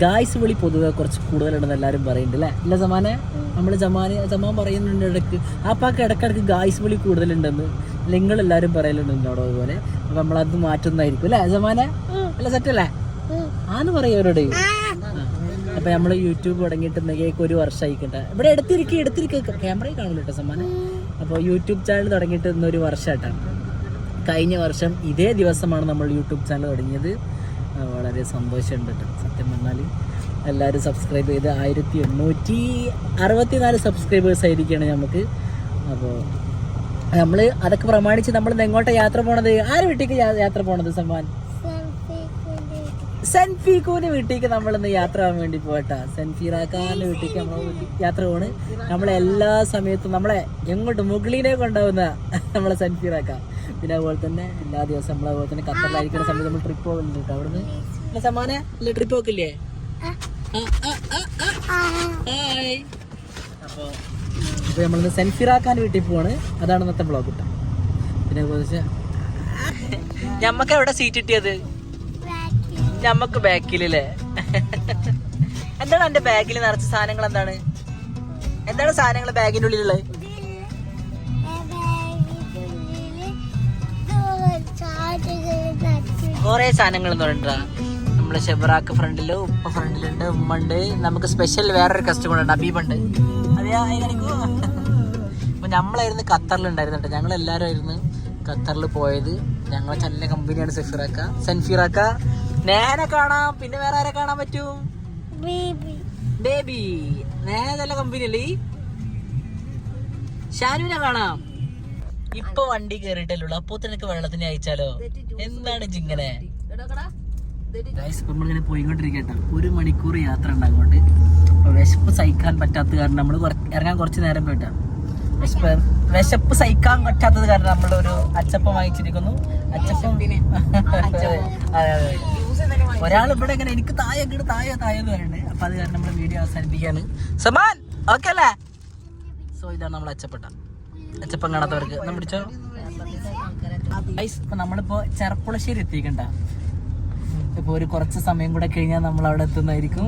Guys വിളി പൊതുവെ കുറച്ച് കൂടുതലുണ്ടെന്ന് എല്ലാവരും പറയുന്നുണ്ട് അല്ലേ? ഇല്ല സമാനെ, നമ്മൾ സമാൻ പറയുന്നുണ്ട് ഇടയ്ക്ക്. ആപ്പാക്ക് ഇടയ്ക്കിടയ്ക്ക് ഗായ്സ് വിളി കൂടുതലുണ്ടെന്ന് നിങ്ങളെല്ലാവരും പറയലുണ്ട് എന്നോട്. അതുപോലെ അപ്പം നമ്മളത് മാറ്റുന്നതായിരിക്കും അല്ലേ സമാനെ? അല്ല സെറ്റല്ലേ ആന്ന് പറയും അവരോട്. അപ്പം നമ്മൾ യൂട്യൂബ് തുടങ്ങിയിട്ടുണ്ടെങ്കിൽ ഒരു വർഷമായിക്കട്ടെ. ഇവിടെ എടുത്തിരിക്കുക ക്യാമറയിൽ കാണില്ല കേട്ടോ സമാനെ. അപ്പോൾ യൂട്യൂബ് ചാനൽ തുടങ്ങിയിട്ട് ഇന്നൊരു വർഷമായിട്ടാണ്. കഴിഞ്ഞ വർഷം ഇതേ ദിവസമാണ് നമ്മൾ യൂട്യൂബ് ചാനൽ തുടങ്ങിയത്. വളരെ സന്തോഷമുണ്ട് കേട്ടോ. സത്യം പറഞ്ഞാൽ എല്ലാവരും സബ്സ്ക്രൈബ് ചെയ്ത് 1864 സബ്സ്ക്രൈബേഴ്സ് ആയിരിക്കുകയാണ് നമുക്ക്. അപ്പോൾ നമ്മൾ അതൊക്കെ പ്രമാണിച്ച് നമ്മൾ എങ്ങോട്ടാണ് യാത്ര പോണത്? ആര് വീട്ടിലേക്ക് യാത്ര പോണത് സമ്മാൻ? സെൻഫീഖുവിൻ്റെ വീട്ടിലേക്ക് നമ്മളിന്ന് യാത്ര ആവാൻ വേണ്ടി പോകട്ടാ. സെൻഫീറാക്കാൻ്റെ വീട്ടിലേക്ക് നമ്മൾ യാത്ര പോണ്. നമ്മളെല്ലാ സമയത്തും നമ്മളെ എങ്ങോട്ട് മുകളിനെ കൊണ്ടാവുന്ന നമ്മളെ സെൻഫീറാക്ക. പിന്നെ അതുപോലെ തന്നെ എല്ലാ ദിവസവും നമ്മളതുപോലെ തന്നെ ഖത്തറിലായിരിക്കുന്ന സമയത്ത് നമ്മൾ ട്രിപ്പ് പോകുന്നുണ്ട് കേട്ടോ. അവിടുന്ന് അല്ല സമ്മാനെ അല്ല ട്രിപ്പ് പോക്കില്ലേ? അപ്പോൾ നമ്മളിന്ന് സെൻഫീറാക്കാൻ്റെ വീട്ടിൽ പോവാണ്. അതാണ് ഇന്നത്തെ ബ്ലോഗ് കിട്ടുക. പിന്നെ അതുപോലെ ഞമ്മക്ക് എവിടെ സീറ്റ് കിട്ടിയത്? ഞമ്മക്ക് ബാക്കിലല്ലേ? എന്താണ് എന്റെ ബാഗിൽ നിറച്ച സാധനങ്ങൾ? എന്താണ് സാധനങ്ങൾ ബാഗിന്റെ ഉള്ളിലുള്ളത്? കൊറേ സാധനങ്ങൾ എന്ന് പറഞ്ഞിട്ടാ. നമ്മള് ഷെബറാക്ക് ഫ്രണ്ടില്, ഉപ്പ ഫ്രണ്ടിലുണ്ട്, ഉമ്മ ഉണ്ട്. നമുക്ക് സ്പെഷ്യൽ വേറൊരു കസ്റ്റമർ ഉണ്ട്, അബീബുണ്ട്. അതെയാ കാണിക്കൂ. അപ്പൊ നമ്മളായിരുന്നു ഖത്തറിലുണ്ടായിരുന്നു കേട്ടോ. ഞങ്ങളെല്ലാരും ആയിരുന്നു ഖത്തറിൽ പോയത്. ഞങ്ങളെ നല്ല കമ്പനിയാണ് സെൻഫീറാക്ക. നേഹനെ കാണാം. പിന്നെ വേറെ ആരെ കാണാൻ പറ്റും? ബേബി. നേഹ നല്ല കമ്പനി അല്ലേ? ഷാനുവിനെ കാണാം. ഇപ്പൊ വണ്ടി കയറിയിട്ടല്ലോ. അപ്പൊ നിനക്ക് വെള്ളത്തിന് അയച്ചാലോ? എന്താണ് ജിങ്ങനെ? നമ്മളിങ്ങനെ പോയിക്കൊണ്ടിരിക്കട്ടെ. 1 മണിക്കൂർ യാത്ര ഉണ്ട് അങ്ങോട്ട്. അപ്പൊ വിശപ്പ് സഹിക്കാൻ പറ്റാത്ത കാരണം നമ്മൾ ഇറങ്ങാൻ കുറച്ച് നേരം പോയിട്ടാ. വിശപ്പ് സഹിക്കാൻ പറ്റാത്തത് കാരണം നമ്മളൊരു അച്ചപ്പം വാങ്ങിച്ചിരിക്കുന്നു. അച്ചപ്പം അതെ. ഒരാൾ ഇവിടെ ഇങ്ങനെ എനിക്ക് താഴെ എന്ന് പറയുന്നുണ്ട്. അപ്പൊ അത് കാരണം നമ്മൾ വീഡിയോ അവസാനിപ്പിക്കാണ്. സമാൻ ഓക്കെ അല്ലേ? സോ ഇതാണ് നമ്മൾ അച്ചപ്പം കാണാത്തവർക്ക് പിടിച്ചോ. ഇപ്പൊ നമ്മളിപ്പോ ചെർപ്പുളശ്ശേരി എത്തിക്കണ്ട. ഇപ്പൊ ഒരു കുറച്ച് സമയം കൂടെ കഴിഞ്ഞാൽ നമ്മൾ അവിടെ എത്തുന്നതായിരിക്കും.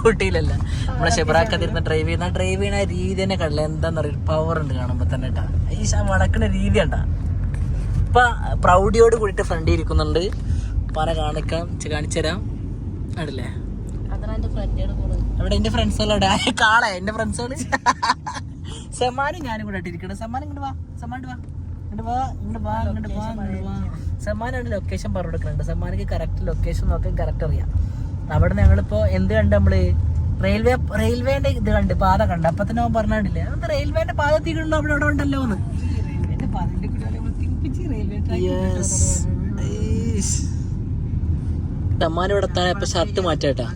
ഊട്ടിയിലല്ല, നമ്മളെ ഷെബറാക്കത്തിരുന്ന് ഡ്രൈവ് ചെയ്യുന്ന രീതി തന്നെ കണ്ടില്ല. എന്താന്ന് പറയുക, പവർ ഉണ്ട് കാണുമ്പോ തന്നെ കേട്ടാ. ഈ വടക്കണ രീതി കണ്ടാ. ഇപ്പൊ പ്രൗഢിയോട് കൂടിയിട്ട് ഫ്രണ്ട് ഇരിക്കുന്നുണ്ട്. പല കാണിച്ചു തരാം. അടില്ലേ അവിടെ എന്റെ ഫ്രണ്ട്സുകൾ എന്റെ ഫ്രണ്ട്സുകള് സമാനും ഞാനും കൂടെ ഇട്ടിരിക്കണം. സമ്മാനം ഇങ്ങോട്ട് വാ. സമ്മാനാണ് ലൊക്കേഷൻ പറഞ്ഞു കൊടുക്കുന്നുണ്ട്. സമ്മാനിക്ക് കറക്റ്റ് ലൊക്കേഷൻ നോക്കാൻ കറക്റ്റ് അറിയാം. അവിടെ ഞങ്ങളിപ്പോ എന്ത് കണ്ട് നമ്മള് റെയിൽവേന്റെ ഇത് കണ്ട്, പാത കണ്ട്. അപ്പൊ തന്നെ അവൻ പറഞ്ഞില്ലേ അത് റെയിൽവേന്റെ പാത എത്തിയിട്ടുണ്ടോ അവിടെ ഉണ്ടല്ലോ എന്ന്. സമ്മാൻ ഇവിടെ എത്താൻ ഇപ്പൊ ഷർട്ട് മാറ്റാട്ടാ.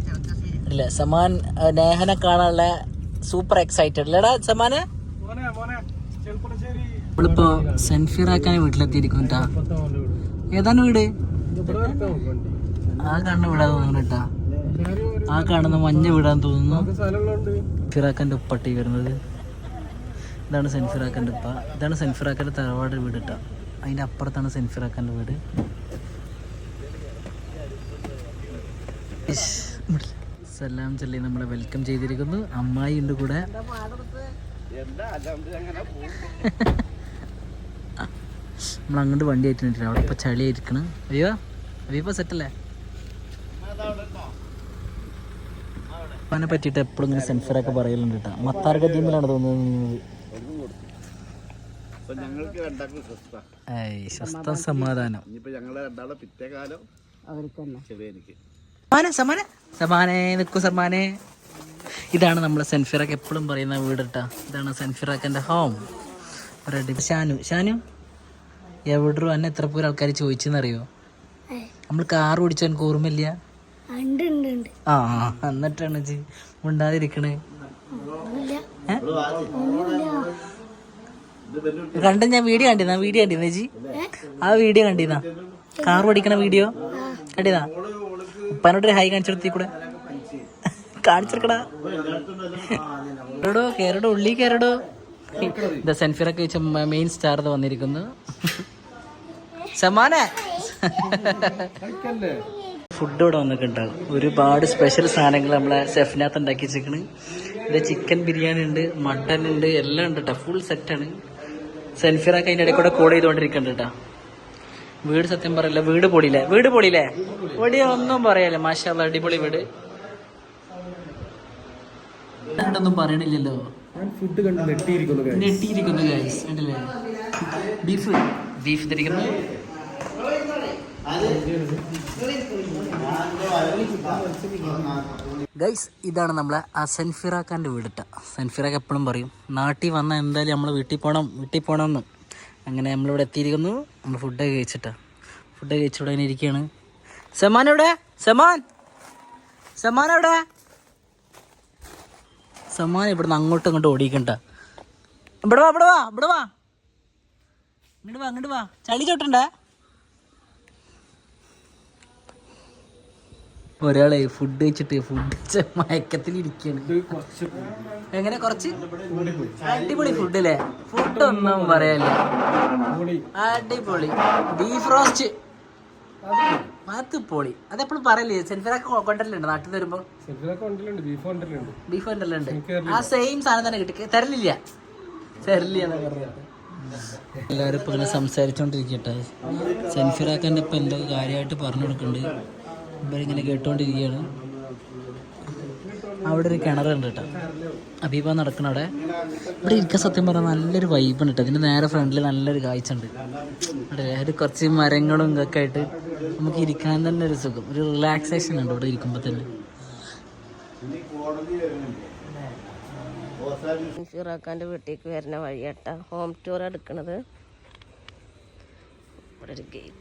അല്ല സമ്മാൻ നേഹനെ കാണാനുള്ള സൂപ്പർ എക്സൈറ്റഡ് അല്ലേടാ സമ്മാന്? നമ്മളിപ്പോ സെൻഫീറാക്കാൻ വീട്ടിലെത്തിയിരിക്കും കേട്ടാ. ഏതാണ് വീട്? ആ കാണുന്ന വീടാ തോന്നുന്നു കേട്ടാ. ആ കാണുന്ന മഞ്ഞ വീടാന്ന് തോന്നുന്നു. ഫിറാഖാന്റെ ഉപ്പട്ടി വരുന്നത്. ഇതാണ് സെൻഫീറാഖാന്റെ ഉപ്പ. ഇതാണ് സെൻഫീറാഖാന്റെ തറവാട് വീട് കേട്ടാ. അതിന്റെ അപ്പുറത്താണ് സെൻഫീറാഖാന്റെ വീട്. സലാം ചൊല്ലി നമ്മളെ വെൽക്കം ചെയ്തിരിക്കുന്നു. അമ്മായി ഉണ്ട് കൂടെ. നമ്മൾ അങ്ങോട്ട് വണ്ടി ആയിട്ടില്ല. അവിടെ ഇപ്പൊ ചളി ആയിരിക്കണം. അയ്യോ അയ്യപ്പോ സെറ്റല്ലേ? അവനെ പറ്റിയിട്ട് എപ്പോഴും ഇങ്ങനെ സെൻഫറൊക്കെ പറയലുണ്ട് കേട്ടോ. മത്താർക്ക ടീമിലാണ് തോന്നുന്നത്. സ്വസ്ഥ സമാധാനം. സമാനെ നിൽക്കൂ സമ്മാനെ. ഇതാണ് നമ്മളെ സെൻഫിറാക്ക് എപ്പോഴും പറയുന്ന വീട് കേട്ടാ. ഇതാണ് സെൻഫിറാക്കിന്റെ ഹോം. ഷാനു എവിടെ എന്നെ എത്ര പേര് ആൾക്കാർ ചോദിച്ചെന്നറിയോ? നമ്മൾ കാർ ഓടിച്ചോ എനിക്ക് ഓർമ്മയില്ല. ആ എന്നിട്ടാണ് ഉണ്ടാതിരിക്കണേ. കണ്ട ഞാൻ വീഡിയോ കണ്ടിരുന്ന ജി. ആ വീഡിയോ കണ്ടിരുന്ന കാർ ഓടിക്കണ വീഡിയോ കണ്ടിരുന്ന. ഉപ്പാനോട്ടൊരു ഹൈ കാണിച്ചെടുത്തി കൂടെ കാണിച്ചെടുക്കടാ. കേരടോ ഉള്ളി കേരടോ. ഇത് സെൻഫിറൊക്കെ വെച്ച മെയിൻ സ്റ്റാർ വന്നിരിക്കുന്നു. സമാനെ ഫുഡ് ഇവിടെ വന്നിട്ടുണ്ടാകും. ഒരുപാട് സ്പെഷ്യൽ സാധനങ്ങൾ നമ്മളെ ഷെഫിനകത്ത് ഉണ്ടാക്കി വെച്ചിരിക്കണ്. ഇവിടെ ചിക്കൻ ബിരിയാണി ഉണ്ട്, മട്ടൻ ഉണ്ട്, എല്ലാം ഉണ്ട് കേട്ടോ. ഫുൾ സെറ്റാണ്. സെൻഫിറൊക്കെ അതിൻ്റെ ഇടയിൽ കൂടെ കോൾ ചെയ്തുകൊണ്ടിരിക്കുന്നുണ്ട് കേട്ടോ. വീട് സത്യം പറയില്ല, വീട് പൊളിയില്ലേ? പൊടി ഒന്നും പറയാല്ലേ. മാഷാഅല്ലാഹ് അടിപൊളി വീട്. ഒന്നും പറയണില്ലല്ലോ. ഫുഡ് കണ്ട് നെട്ടിയിരിക്കുന്നു ഗൈസ്. കണ്ടില്ലേ? ബീഫ് തിരിക്കുന്നു. ഗൈസ് ഇതാണ് നമ്മളെ ആ സെൻഫിറാക്കാൻ്റെ വീടിട്ട. സെൻഫിറാക്ക് എപ്പോഴും പറയും നാട്ടിൽ വന്നാൽ എന്തായാലും നമ്മൾ വീട്ടിൽ പോകണം എന്ന്. അങ്ങനെ നമ്മളിവിടെ എത്തിയിരിക്കുന്നു. നമ്മൾ ഫുഡൊക്കെ കഴിച്ചിവിടെ ഇങ്ങനെ ഇരിക്കുകയാണ്. സമാൻ എവിടെ? സമാൻ എവിടെ? സമാൻ ഇവിടുന്ന് അങ്ങോട്ടും ഇങ്ങോട്ടും ഓടിക്കണ്ട. ഇവിടെ വാ ചളി ചോട്ടണ്ടേ? ഒരാളെ ഫുഡ് കഴിച്ച മയക്കത്തിലിരിക്കുകയാണ്. എങ്ങനെ കുറച്ച് അടിപൊളി ഫുഡ് അല്ലേ? ഫുഡ് ഒന്നും പറയാല്ല, അടിപൊളി. ബീഫ് റോസ്റ്റ് അത് പൊളി. അതെപ്പോഴും പറയല്ലേ? സെൻഫിറൊക്കെ കൊണ്ടല്ലുണ്ട് നാട്ടിൽ നിന്ന് വരുമ്പോ. ബീഫ് കൊണ്ടല്ലുണ്ട്. ആ സെയിം സാധനം തന്നെ കിട്ടി. തരലില്ല. എല്ലാവരും ഇപ്പൊ ഇങ്ങനെ സംസാരിച്ചോണ്ടിരിക്കട്ടെ. സെൻഫിറാക്കാൻ്റെ ഇപ്പൊ എന്തോ കാര്യമായിട്ട് പറഞ്ഞു കൊടുക്കുന്നുണ്ട്. ഇവരിങ്ങനെ കേട്ടോണ്ടിരിക്കുകയാണ്. അവിടെ ഒരു കിണറുണ്ട് കേട്ടോ. അബീബ നടക്കണം അവിടെ. ഇവിടെ ഇരിക്കാൻ സത്യം പറഞ്ഞാൽ നല്ലൊരു വൈബാണ് കേട്ടോ. ഇതിൻ്റെ നേരെ ഫ്രണ്ടിൽ നല്ലൊരു കാഴ്ച ഉണ്ട്. അവിടെ ഒരു കുറച്ച് മരങ്ങളും ഇതൊക്കെ ആയിട്ട് നമുക്ക് ഇരിക്കാൻ തന്നെ ഒരു സുഖം, ഒരു റിലാക്സേഷൻ ഉണ്ട് ഇവിടെ ഇരിക്കുമ്പോൾ തന്നെ. ഫിറാക്കാൻ്റെ വീട്ടിലേക്ക് വരുന്ന വഴിയാട്ട ഹോം ടൂർ എടുക്കണത്. ഇവിടെ ഒരു ഗേറ്റ്.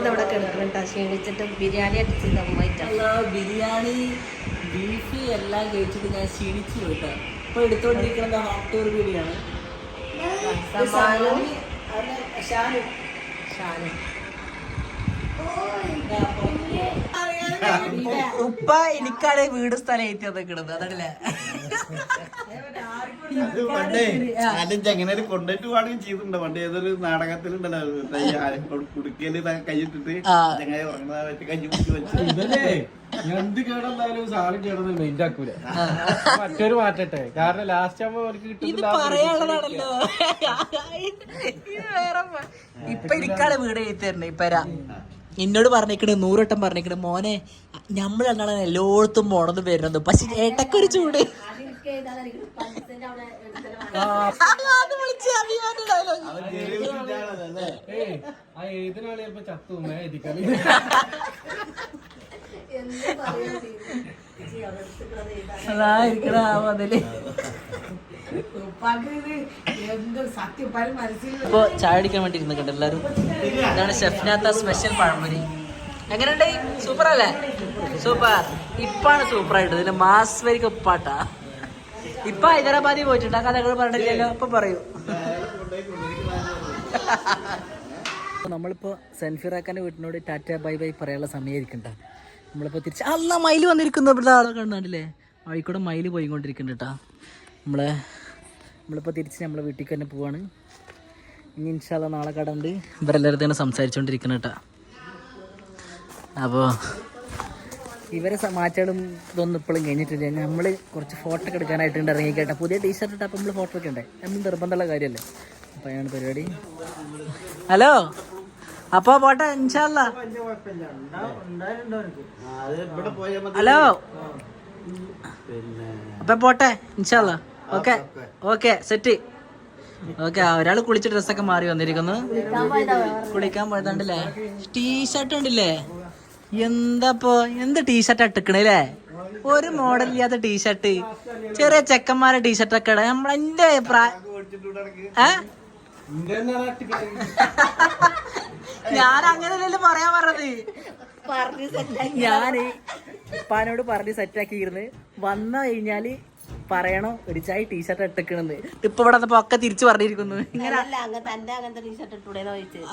അവിടെ കിടക്കണ ക്ഷീണിച്ചിട്ട് ബിരിയാണി അടിച്ചിട്ട് ബിരിയാണി ബീഫ് എല്ലാം കഴിച്ചിട്ട് ഞാൻ ക്ഷീണിച്ചു പോയിട്ടാ. ഇപ്പൊ എടുത്തോണ്ടിരിക്കുന്നത് ഹോം ടൂർ കൂടിയാണ്. ഉപ്പ എനിക്കാണ് വീട് സ്ഥലം ഏറ്റി വന്നിക്കണത്. അതല്ലേ അങ്ങനെ കൊണ്ടുപോയിട്ട് പാടുകയും ചെയ്തിട്ടുണ്ടോ? പണ്ട് ഏതൊരു നാടകത്തിലുണ്ടല്ലോ കുടുക്കയില് കൈയിട്ടിട്ട് ചങ്ങായി ഉറങ്ങുന്ന കഞ്ഞി കുടിച്ച് വെച്ചല്ലേ. എന്ത് കേടെന്നാലും സാധനം കേടൊന്നും മെയിൻ ആക്കൂല. മറ്റൊരു മാറ്റട്ടെ, കാരണം ലാസ്റ്റ് ആകുമ്പോ അവർക്ക് കിട്ടും. പറയാനുള്ളതാണല്ലോ. ഇപ്പൊ എനിക്കാണ് വീട് എഴുതി തരണേ. ഇപ്പ എന്നോട് പറഞ്ഞേക്കണ് 100 വട്ടം പറഞ്ഞേക്കണ്, മോനെ നമ്മൾ രണ്ടാളെ എല്ലായിടത്തും പോണെന്ന് വരുന്നത്. പക്ഷെ ഏട്ടക്കൊരു ചൂട്. ഇപ്പൊ ചായ അടിക്കാൻ വേണ്ടി ഇരുന്നിട്ടുണ്ട് എല്ലാരും. ഇതാണ് ഷെഫിനകത്ത സ്പെഷ്യൽ പഴംപൊരി. എങ്ങനെയുണ്ട്? സൂപ്പർ അല്ലേ? സൂപ്പർ. ഇപ്പാണ് സൂപ്പർ ആയിട്ട്. ഇതിന്റെ മാസ് വരിക്ക് ഉപ്പാട്ടാ. ഇപ്പൊ ഹൈദരാബാദിൽ പോയിട്ടുണ്ട്. ആ കഥകൾ പറഞ്ഞില്ലല്ലോ. ഇപ്പൊ പറയൂ. നമ്മളിപ്പോ സെൻഫിറാക്കാന്റെ വീട്ടിനോട് ടാറ്റ ബൈ ബൈ പറയാനുള്ള സമയമായിരിക്കണ്ട. നമ്മളിപ്പോ തിരിച്ച് അല്ല മയില് വന്നിരിക്കുന്നു. ഇവിടെ ആളെ കണ്ടില്ലേ? വഴിക്കൂടെ മയില് പോയിക്കൊണ്ടിരിക്കുന്നുണ്ട് കേട്ടാ. നമ്മളിപ്പോൾ തിരിച്ച് നമ്മളെ വീട്ടിലേക്ക് തന്നെ പോവാണ്. ഇനി ഇൻഷാ അല്ലാഹ് നാളെ കടണ്ട് ഇവരെല്ലാവരും തന്നെ സംസാരിച്ചുകൊണ്ടിരിക്കണം കേട്ടോ. അപ്പോൾ ഇവരെ മാറ്റകളും ഇതൊന്നും ഇപ്പോഴും കഴിഞ്ഞിട്ടില്ല. നമ്മൾ കുറച്ച് ഫോട്ടോ ഒക്കെ എടുക്കാനായിട്ടുണ്ട് ഇറങ്ങി കേട്ടോ. പുതിയ ടീഷർട്ട് ഇട്ടാൽ അപ്പോൾ നമ്മൾ ഫോട്ടോ ഒക്കെ ഉണ്ടേ. നമ്മൾ നിർബന്ധമുള്ള കാര്യമല്ലേ. അപ്പോൾ അതാണ് പരിപാടി. ഹലോ, അപ്പോൾ പോട്ടെ ഇൻഷാ അല്ലാഹ്. ഹലോ, അപ്പം പോട്ടെ ഇൻഷാ അല്ലാഹ്. Okay set. ഓക്കെ, ഒരാൾ കുളിച്ച് ഡ്രസ്സൊക്കെ മാറി വന്നിരിക്കുന്നു. കുളിക്കാൻ പോയതാണ്ടല്ലേ. ടീഷർട്ട് ഉണ്ടല്ലേ? എന്താപ്പോ എന്ത് ടീഷർട്ട് ഇട്ടിക്കണല്ലേ? ഒരു മോഡൽ ഇല്ലാത്ത ടീഷർട്ട്. ചെറിയ ചെക്കന്മാരെ ടീഷർട്ടൊക്കെ എൻ്റെ ഞാൻ അങ്ങനെയല്ലല്ലോ പറയാൻ പറഞ്ഞത്. ഞാന് ഉപ്പാനോട് പറഞ്ഞ് സെറ്റാക്കിയിരുന്ന് വന്നു കഴിഞ്ഞാല് പറയണോ ഒരു ചായ ടീഷർട്ട് ഇട്ടേക്കണെന്ന്. ഇപ്പൊ ഇവിടെ വന്നപ്പോ ഒക്കെ തിരിച്ചു പറഞ്ഞിരിക്കുന്നു. ഇങ്ങനെ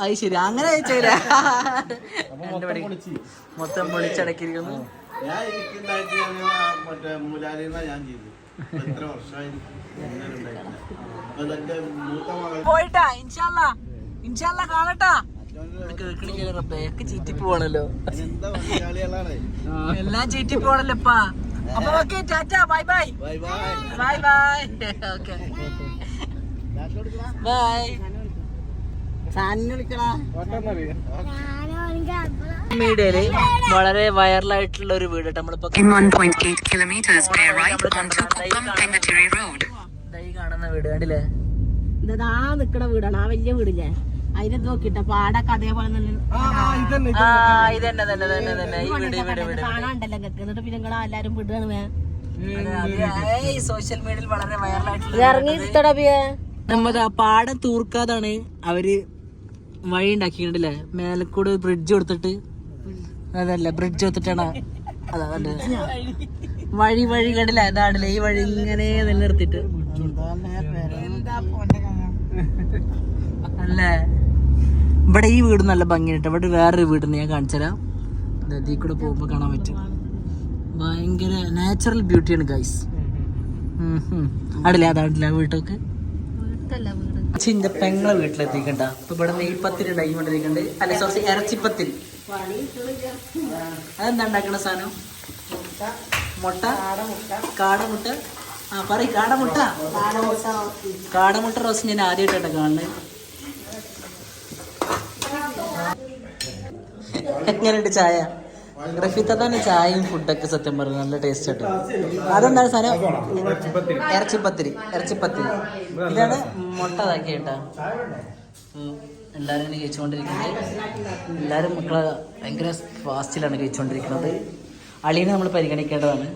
അത് ശരി, അങ്ങനെ ചോദിച്ചില്ല. മൊത്തം പൊളിച്ചടക്കിയിരിക്കുന്നു. പോയിട്ടാ ഇൻഷാല്ലാ കാണട്ടാ. ചീറ്റി പോവാണല്ലോ, എല്ലാം ചീറ്റി പോവാണല്ലോ ഇപ്പാ. അപ്പൊ okay, Tata, bye bye bye bye. Okay bye. മീഡിയയില് വളരെ വൈറലായിട്ടുള്ള ഒരു വീട് നമ്മളിപ്പോ കാണുന്ന വീട് കണ്ടില്ലേ? നിക്കണ വീടാണ്, ആ വലിയ വീടില്ലേ, അതിനെ നോക്കിട്ട പാടൊക്കെ അതേപോലെ കാണാണ്ടല്ലോ എന്നിട്ട് പിന്നെ നിങ്ങളെ എല്ലാരും വിടുകയാണ്. സോഷ്യൽ മീഡിയയിൽ വളരെ വൈറലായിട്ടുള്ള ഇറങ്ങി നമ്മത് ആ പാടം തൂർക്കാതാണ് അവര് വഴി ഉണ്ടാക്കിയിട്ടില്ലേ, മേലക്കൂടെ ബ്രിഡ്ജ് കൊടുത്തിട്ട്. അതല്ല, ബ്രിഡ്ജ് കൊടുത്തിട്ടാണ് അതാണ് വഴി കണ്ടില്ല. അതാണല്ലേ ഈ വഴി ഇങ്ങനെ നിലനിർത്തിട്ട് അല്ലേ. ഇവിടെ ഈ വീട് നല്ല ഭംഗിയായിട്ട്. ഇവിടെ വേറൊരു വീടുണ്ട്, ഞാൻ കാണിച്ചുതരാം. ഇതിൽ കൂടെ പോകുമ്പോ കാണാൻ പറ്റും. ഭയങ്കര നാച്ചുറൽ ബ്യൂട്ടിയാണ് ഗൈസ്. അടില്ലേ, അതാണ്ടില്ല വീട്ടൊക്കെ. ചിന്റെ പെങ്ങളെ വീട്ടിലെത്തിക്കണ്ട. ഇപ്പൊ ഇവിടെ നെയ്പത്തിരി ഉണ്ടായിക്കൊണ്ടിരിക്കണ്ട്. അല്ലെ സോറി, ഇറച്ചിപ്പത്തിരി. അതെന്താ ഉണ്ടാക്കണ സാധനം? മുട്ട, കാടമുട്ട. ആ പറയ്, കാടമുട്ട. കാടമുട്ട റോസ് ഞാൻ ആദ്യമായിട്ടാണ് കാണുന്നത്. എങ്ങനെയുണ്ട് ചായ? റഫീത്തതാണ് ചായയും ഫുഡൊക്കെ സത്യം പറഞ്ഞത് നല്ല ടേസ്റ്റ് ആയിട്ട്. അതെന്താണ് സാധനം? ഇറച്ചിപ്പത്തിരി. ഇതാണ് മുട്ട ഇതാക്കി കേട്ടാ. എല്ലാവരും ഇങ്ങനെ കഴിച്ചുകൊണ്ടിരിക്കുന്നത്. എല്ലാവരും മക്കളെ ഭയങ്കര ഫാസ്റ്റിലാണ് കഴിച്ചുകൊണ്ടിരിക്കുന്നത്. അളിയനെ നമ്മൾ പരിഗണിക്കേണ്ടതാണ്.